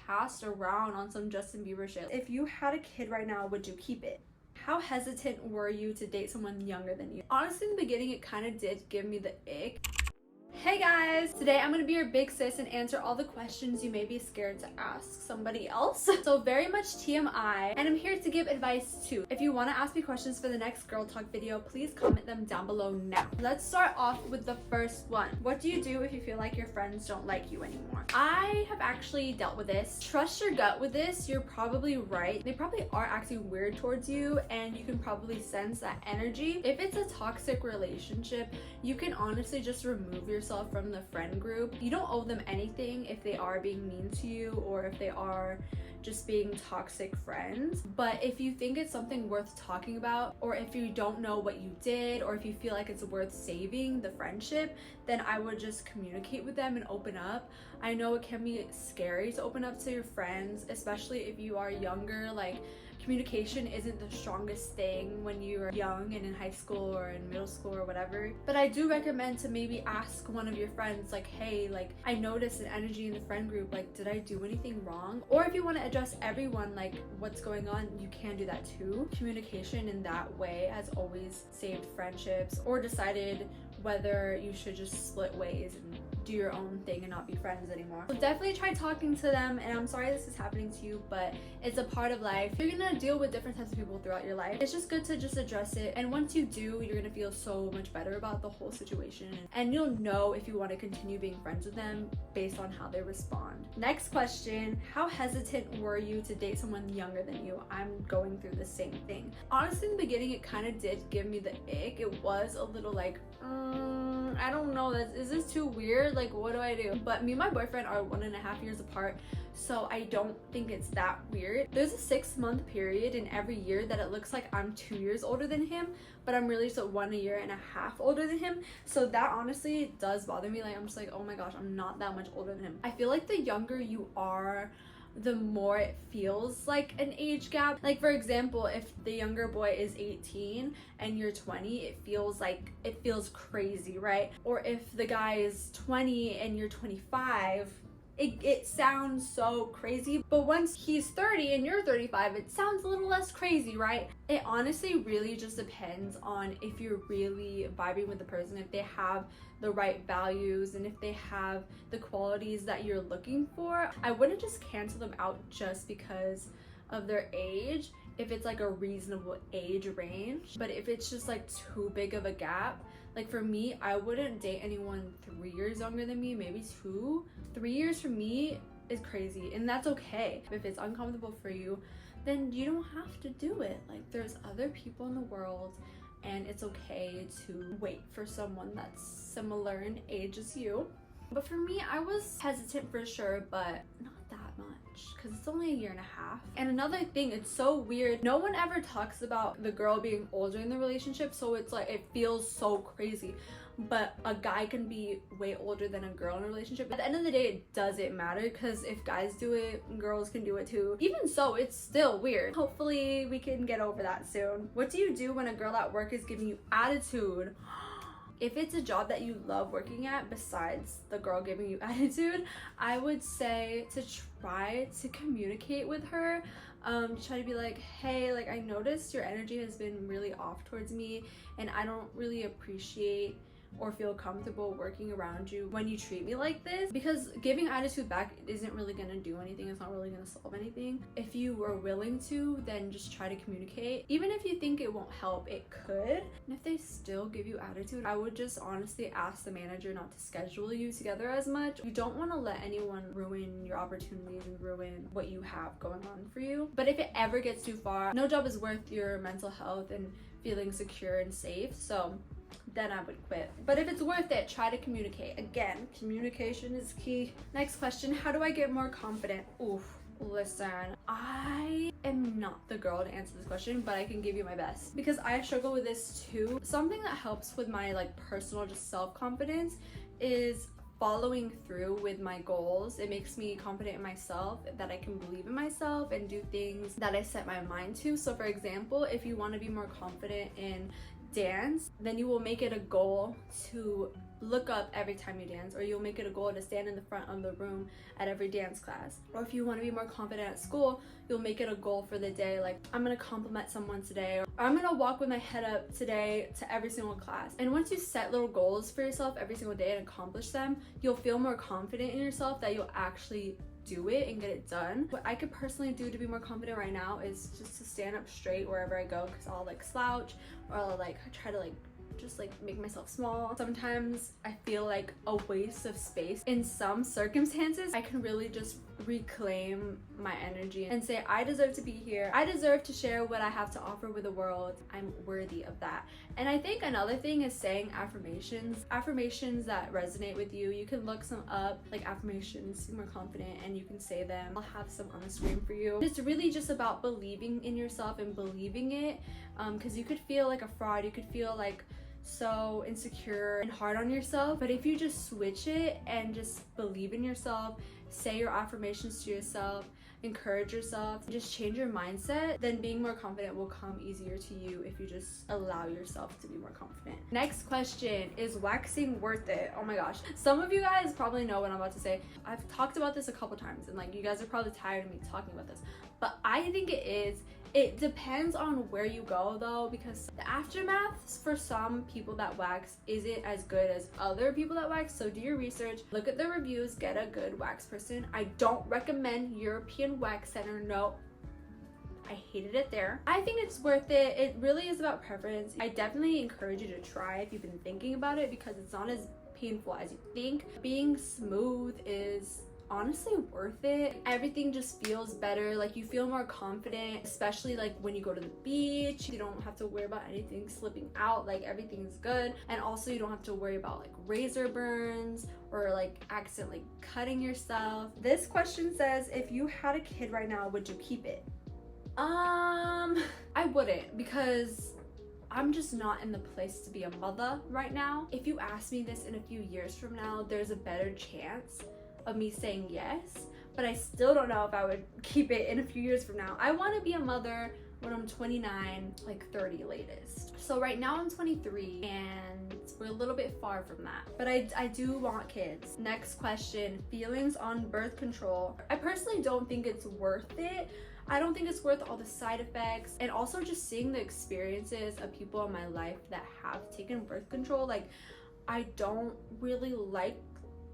passed around on some Justin Bieber shit. If you had a kid right now, would you keep it? How hesitant were you to date someone younger than you? Honestly, in the beginning, it kind of did give me the ick. Hey guys! Today I'm gonna be your big sis and answer all the questions you may be scared to ask somebody else. So very much TMI, and I'm here to give advice too. If you want to ask me questions for the next girl talk video, please comment them down below now. Let's start off with the first one. What do you do if you feel like your friends don't like you anymore? I have actually dealt with this. Trust your gut with this. You're probably right. They probably are acting weird towards you, and you can probably sense that energy. If it's a toxic relationship, you can honestly just remove yourself from the friend group. You don't owe them anything if they are being mean to you or if they are just being toxic friends. But if you think it's something worth talking about, or if you don't know what you did, or if you feel like it's worth saving the friendship, then I would just communicate with them and open up. I know it can be scary to open up to your friends, especially if you are younger. Like, communication isn't the strongest thing when you're young and in high school or in middle school or whatever. But I do recommend to maybe ask one of your friends, like, hey, like, I noticed an energy in the friend group, like, did I do anything wrong? Or if you want to address everyone, like, what's going on, you can do that too. Communication in that way has always saved friendships or decided whether you should just split ways and do your own thing and not be friends anymore. So definitely try talking to them, and I'm sorry this is happening to you, but it's a part of life. You're gonna deal with different types of people throughout your life. It's just good to just address it, and once you do, you're gonna feel so much better about the whole situation, and you'll know if you want to continue being friends with them based on how they respond. Next question, how hesitant were you to date someone younger than you? I'm going through the same thing. Honestly, in the beginning, it kind of did give me the ick. It was a little like, I don't know, is this too weird? Like, what do I do? But me and my boyfriend are 1.5 years apart, so I don't think it's that weird. There's a 6-month period in every year that it looks like I'm 2 years older than him, but I'm really just 1.5 years older than him. So that honestly does bother me. Like, I'm just like, oh my gosh, I'm not that much older than him. I feel like the younger you are, the more it feels like an age gap. Like, for example, if the younger boy is 18 and you're 20, it feels crazy, right? Or if the guy is 20 and you're 25, it sounds so crazy. But once he's 30 and you're 35, it sounds a little less crazy, right? It honestly really just depends on if you're really vibing with the person, if they have the right values, and if they have the qualities that you're looking for. I wouldn't just cancel them out just because of their age, if it's like a reasonable age range. But if it's just like too big of a gap, like for me, I wouldn't date anyone 3 years younger than me, maybe 2. 3 years for me is crazy, and that's okay. If it's uncomfortable for you, then you don't have to do it. Like, there's other people in the world, and it's okay to wait for someone that's similar in age as you. But for me, I was hesitant for sure, but not that much, because it's only 1.5 years. And another thing, it's so weird, no one ever talks about the girl being older in the relationship, so it's like, it feels so crazy. But a guy can be way older than a girl in a relationship. At the end of the day, it doesn't matter, because if guys do it, girls can do it too. Even so, it's still weird. Hopefully we can get over that soon. What do you do when a girl at work is giving you attitude? If it's a job that you love working at, besides the girl giving you attitude, I would say to try to communicate with her. Try to be like, hey, like, I noticed your energy has been really off towards me, and I don't really appreciate or feel comfortable working around you when you treat me like this, because giving attitude back isn't really gonna do anything. It's not really gonna solve anything. If you were willing to, then just try to communicate. Even if you think it won't help, it could. And if they still give you attitude, I would just honestly ask the manager not to schedule you together as much. You don't want to let anyone ruin your opportunities and ruin what you have going on for you. But if it ever gets too far, no job is worth your mental health and feeling secure and safe, so then I would quit. But if it's worth it, try to communicate. Again, communication is key. Next question, how do I get more confident? Oof, listen, I am not the girl to answer this question, but I can give you my best, because I struggle with this too. Something that helps with my like personal just self-confidence is following through with my goals. It makes me confident in myself, that I can believe in myself and do things that I set my mind to. So for example, if you want to be more confident in dance, then you will make it a goal to look up every time you dance, or you'll make it a goal to stand in the front of the room at every dance class. Or if you want to be more confident at school, you'll make it a goal for the day, like I'm gonna compliment someone today, or I'm gonna walk with my head up today to every single class. And once you set little goals for yourself every single day and accomplish them, you'll feel more confident in yourself that you'll actually do it and get it done. What I could personally do to be more confident right now is just to stand up straight wherever I go, because I'll like slouch, or I'll like try to like just like make myself small. Sometimes I feel like a waste of space. In some circumstances, I can really just reclaim my energy and say, I deserve to be here. I deserve to share what I have to offer with the world. I'm worthy of that. And I think another thing is saying affirmations that resonate with you. You can look some up, like affirmations, be more confident, and you can say them. I'll have some on the screen for you. It's really just about believing in yourself and believing it, because you could feel like a fraud. You could feel like so insecure and hard on yourself. But if you just switch it and just believe in yourself, say your affirmations to yourself, encourage yourself, just change your mindset, then being more confident will come easier to you if you just allow yourself to be more confident. Next question, is waxing worth it? Oh my gosh, some of you guys probably know what I'm about to say. I've talked about this a couple times, and like you guys are probably tired of me talking about this, but I think it is. It depends on where you go though, because the aftermath for some people that wax isn't as good as other people that wax. So do your research, look at the reviews, get a good wax person. I don't recommend European Wax Center. No, I hated it there. I think it's worth it. It really is about preference. I definitely encourage you to try if you've been thinking about it, because it's not as painful as you think. Being smooth is honestly worth it. Everything just feels better. Like you feel more confident, especially like when you go to the beach. You don't have to worry about anything slipping out. Like everything's good. And also you don't have to worry about like razor burns or like accidentally cutting yourself. This question says, if you had a kid right now, would you keep it? I wouldn't, because I'm just not in the place to be a mother right now. If you ask me this in a few years from now, there's a better chance of me saying yes, but I still don't know if I would keep it in a few years from now. I want to be a mother when I'm 29, like 30 latest. So right now I'm 23 and we're a little bit far from that, but I do want kids. Next question, feelings on birth control. I personally don't think it's worth it. I don't think it's worth all the side effects, and also just seeing the experiences of people in my life that have taken birth control. Like I don't really like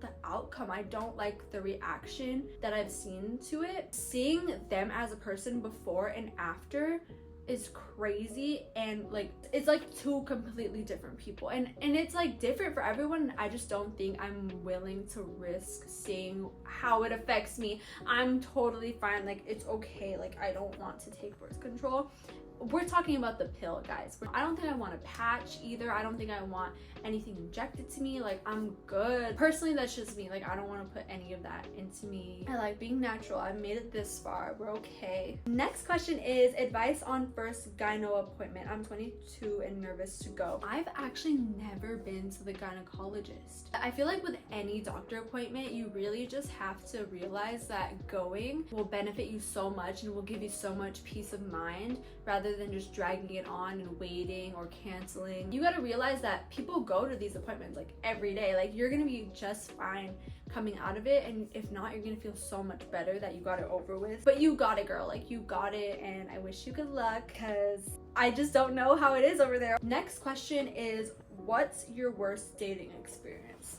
the outcome. I don't like the reaction that I've seen to it. Seeing them as a person before and after is crazy, and like it's like two completely different people, and it's like different for everyone. I just don't think I'm willing to risk seeing how it affects me. I'm totally fine, like it's okay, like I don't want to take birth control. We're talking about the pill, guys. I don't think I want a patch either. I don't think I want anything injected to me. Like I'm good. Personally, that's just me. Like I don't want to put any of that into me. I like being natural. I've made it this far. We're okay. Next question is advice on first gyno appointment. I'm 22 and nervous to go. I've actually never been to the gynecologist. I feel like with any doctor appointment, you really just have to realize that going will benefit you so much and will give you so much peace of mind, rather than just dragging it on and waiting or canceling. You gotta realize that people go to these appointments like every day. Like you're gonna be just fine coming out of it, and if not, you're gonna feel so much better that you got it over with. But you got it, girl. Like you got it, and I wish you good luck, because I just don't know how it is over there. Next question is, what's your worst dating experience?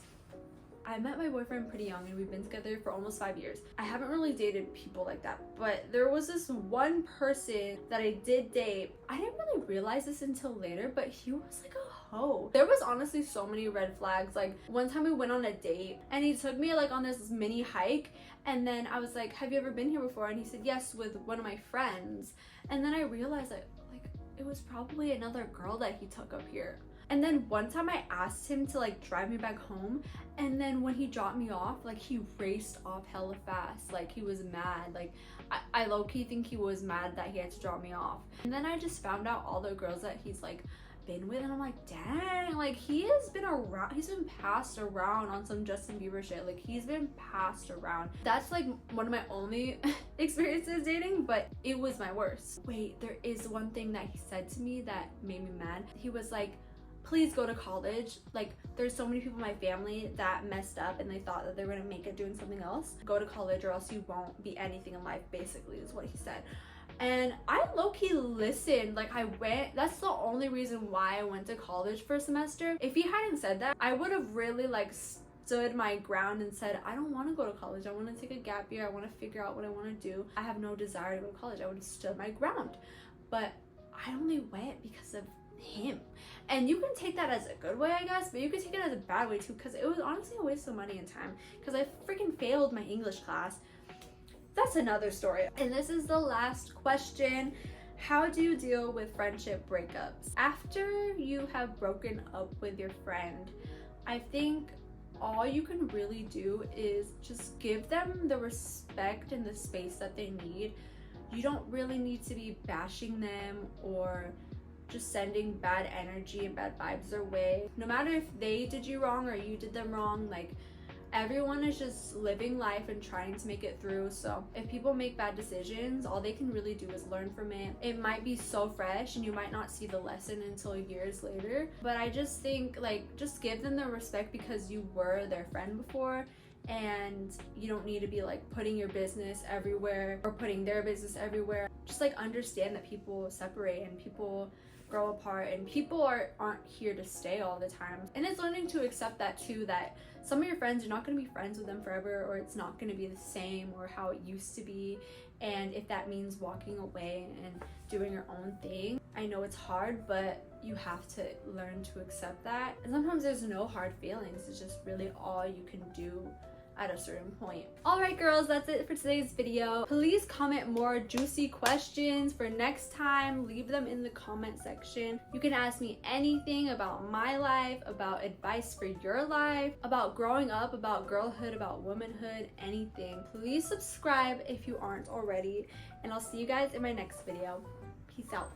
I met my boyfriend pretty young and we've been together for almost 5 years. I haven't really dated people like that, but there was this one person that I did date. I didn't really realize this until later, but he was like a hoe. There was honestly so many red flags. Like one time we went on a date and he took me like on this mini hike, and then I was like, have you ever been here before? And he said yes, with one of my friends. And then I realized that like it was probably another girl that he took up here. And then one time I asked him to like drive me back home, and then when he dropped me off, like he raced off hella fast. Like he was mad. Like I low-key think he was mad that he had to drop me off. And then I just found out all the girls that he's like been with, and I'm like, dang, like he has been around, he's been passed around on some Justin Bieber shit. Like he's been passed around. That's like one of my only experiences dating, but it was my worst. Wait, there is one thing that he said to me that made me mad. He was like, please go to college. Like, there's so many people in my family that messed up and they thought that they were gonna make it doing something else. Go to college or else you won't be anything in life, basically, is what he said. And I low-key listened. Like, I went. That's the only reason why I went to college for a semester. If he hadn't said that, I would have really like stood my ground and said, I don't want to go to college. I want to take a gap year. I want to figure out what I want to do. I have no desire to go to college. I would have stood my ground. But I only went because of him. And you can take that as a good way, I guess, but you can take it as a bad way too, because it was honestly a waste of money and time, because I freaking failed my English class. That's another story. And this is the last question. How do you deal with friendship breakups? After you have broken up with your friend, I think all you can really do is just give them the respect and the space that they need. You don't really need to be bashing them or just sending bad energy and bad vibes their way. No matter if they did you wrong or you did them wrong, like, everyone is just living life and trying to make it through. So if people make bad decisions, all they can really do is learn from it. It might be so fresh and you might not see the lesson until years later, but I just think, like, just give them the respect because you were their friend before, and you don't need to be like putting your business everywhere or putting their business everywhere. Just like understand that people separate and people grow apart and people aren't here to stay all the time. And it's learning to accept that too, that some of your friends, you're not going to be friends with them forever, or it's not going to be the same or how it used to be. And if that means walking away and doing your own thing, I know it's hard, but you have to learn to accept that. And sometimes there's no hard feelings. It's just really all you can do at a certain point. Alright girls, that's it for today's video. Please comment more juicy questions for next time. Leave them in the comment section. You can ask me anything about my life, about advice for your life, about growing up, about girlhood, about womanhood, anything. Please subscribe if you aren't already, and I'll see you guys in my next video. Peace out.